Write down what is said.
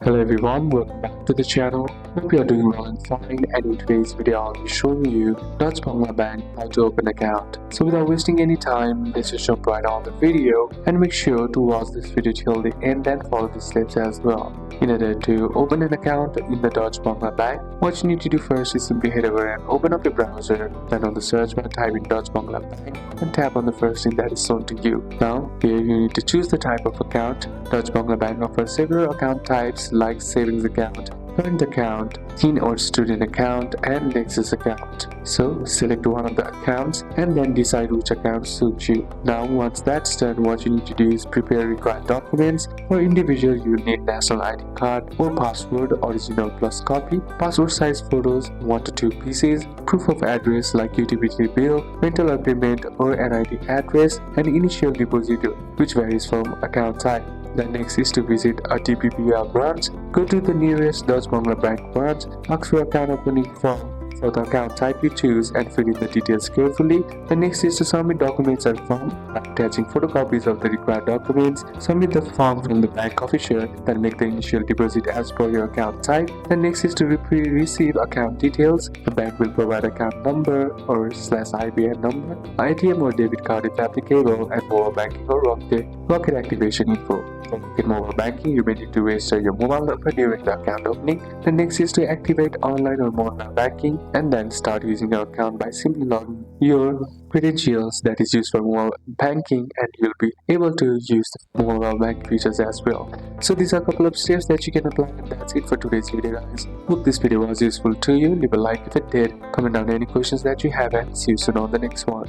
Hello everyone, welcome back to the channel. Hope you are doing well and fine, and in today's video I'll be showing you Dutch-Bangla Bank how to open account. So without wasting any time, let's just jump right on the video and make sure to watch this video till the end and follow the steps as well. In order to open an account in the Dutch-Bangla Bank, what you need to do first is simply head over and open up your browser, then on the search bar type in Dutch-Bangla Bank and tap on the first thing that is shown to you. Now here you need to choose the type of account. Dutch-Bangla Bank offers several account types like savings account, current account, teen or student account, and nexus account. So select one of the accounts and then decide which account suits you. Now once that's done, what you need to do is prepare required documents. For individual, you need national ID card or passport, original plus copy, passport size photos 1 to 2 pieces, proof of address like utility bill, rental agreement or an ID address, and initial deposit which varies from account type. The next is to visit a TPBR branch. Go to the nearest Dutch-Bangla Bank branch, ask for account opening form for the account type you choose and fill in the details carefully. The next is to submit documents and form by attaching photocopies of the required documents. Submit the form from the bank officer, then make the initial deposit as per your account type. The next is to receive account details. The bank will provide account number or /IBAN number, ATM or debit card if applicable, and mobile banking or rocket activation info. In mobile banking, you may need to register your mobile number during the account opening. The next is to activate online or mobile banking and then start using your account by simply logging your credentials that is used for mobile banking, and you'll be able to use the mobile bank features as well. So these are a couple of steps that you can apply, and that's it for today's video, guys. Hope this video was useful to you. Leave a like if it did, comment down any questions that you have, and see you soon on the next one.